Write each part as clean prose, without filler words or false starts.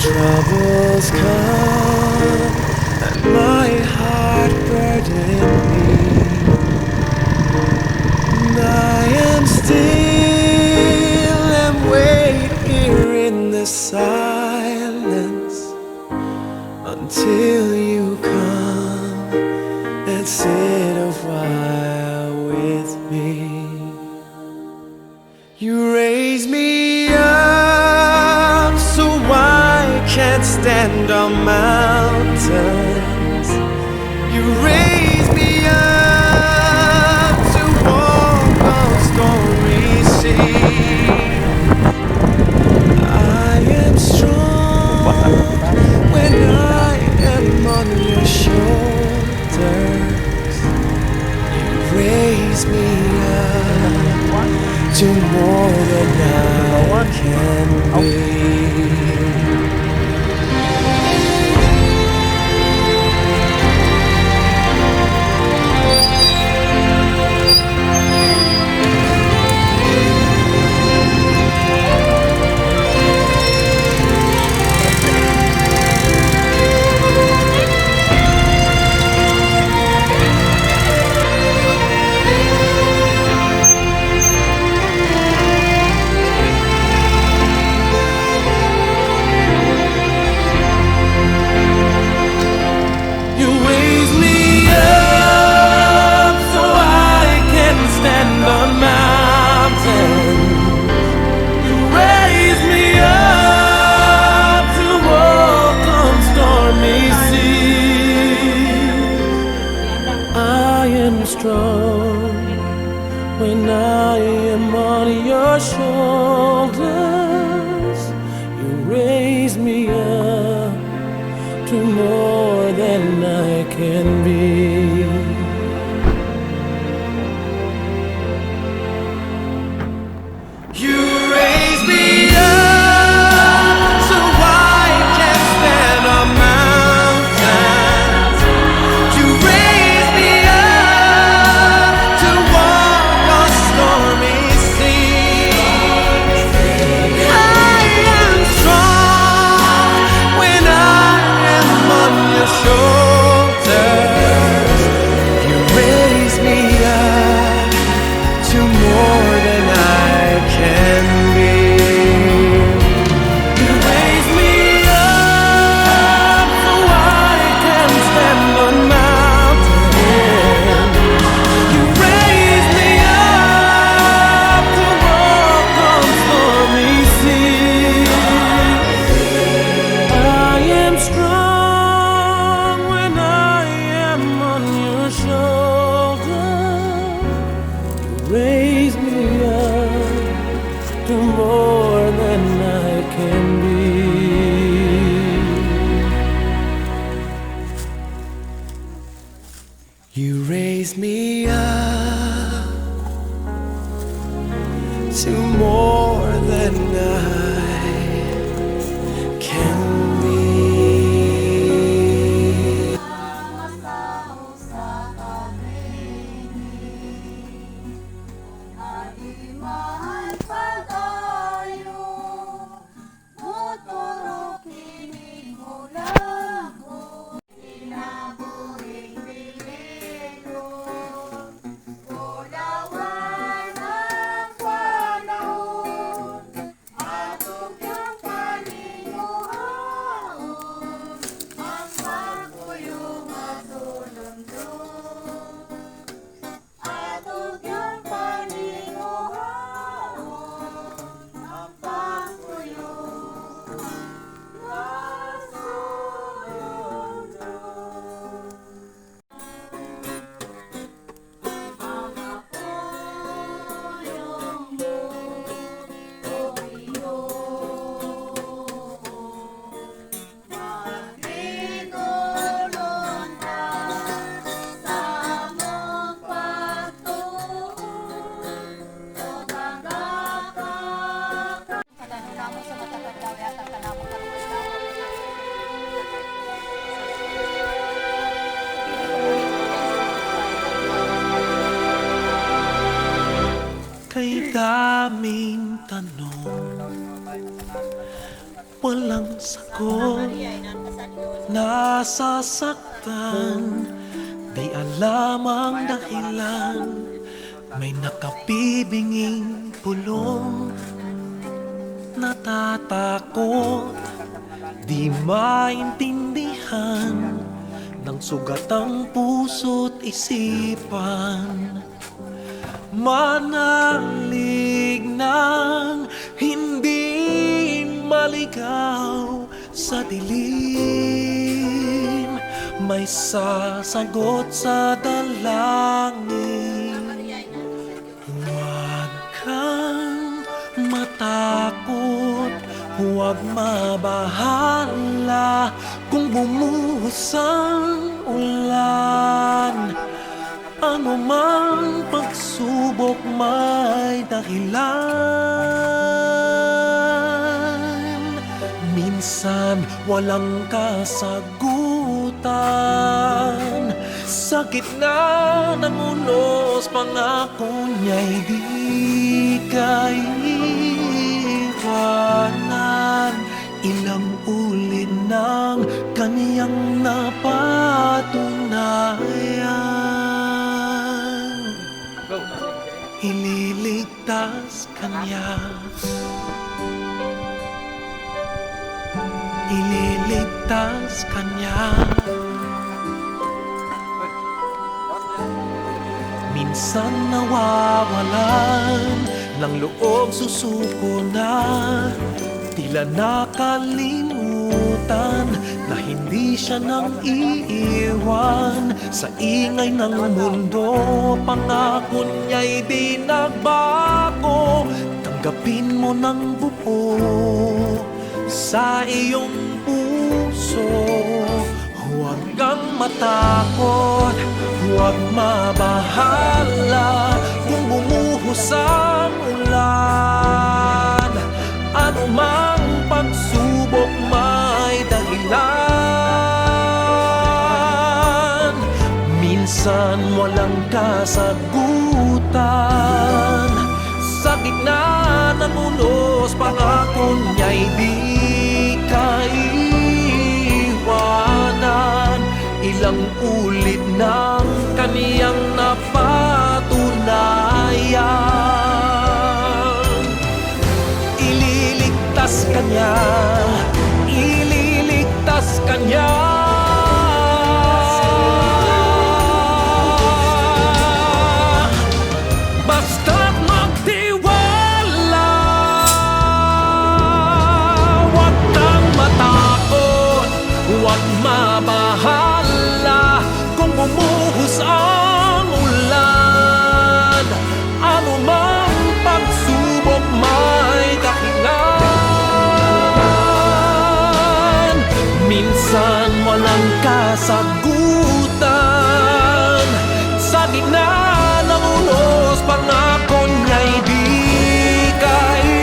troubles come and my heart burden me, and I am still and wait here in the silence until you come and sit a while with me. You raise me up so I can't stand on mountains. You raise me up to walk on stormy seas. I am strong when I am on your shoulders. You raise me up to more than I can be. Strong when I am on your shoulders. You raise me up to more than I can be. You raise me up so I can stand on mountains. You raise me up to walk on stormy seas. I am strong when I am on your shoulders. You raise me up to more than I can be. You raise me up so I can stand on mountains. You raise me up to walk on stormy seas. I am strong when I am on your shoulder. You raise me up to more than I can be. You raise me up to more than I can be. Kay daming tanong walang sagot. Nasasaktan, di alam ang dahilan. May nakabibinging pulong, natatakot, di maintindihan ng sugat ang puso't isipan. Manalig ng hindi maligaw sa dilim, may sasagot sa dalangin. Huwag kang matakot, huwag mabahala kung bumuhos ang ulan. Ano mang pagsubok may dahilan. Minsan walang kasagutan, sa gitna ng unos pangako niya'y di kaiwanan. Ilang ulit ng kaniyang napatunayan, ililigtas kanya, ililigtas kanya. Minsan nawawalan ng loob, susuko na, tila nakalimutan na hindi siya nang iiwan. Sa ingay ng mundo, pangako niya'y di nagbago. Tanggapin mo ng buo sa iyong puso. Huwag kang matakot, huwag mabahala kung bumuhos ang ulan. Ano mang pagsubok may dahilan. Minsan walang kasagutan, sa gitna ng unos pangako niya'y di kaiwanan. Ilang ulit ng kaniyang napatunayan, ililigtas kanya, ililigtas kanya. Basta't magtiwala, huwag kang matakot, huwag mabahala kung bumuhos ang ulan. Ano mang pagsubok may dahilan. Minsan walang kasagutan, sa gitna ng unos pangako niya'y di kaiwanan.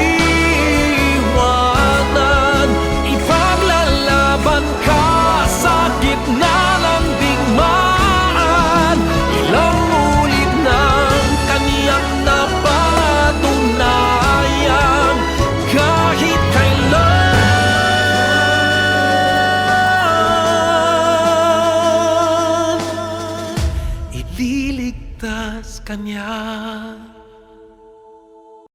Ipaglalaban ka sa gitna ng digmaan. Ilang ulit ng kaniyang napatunayan, kahit kailan ililigtas kanya.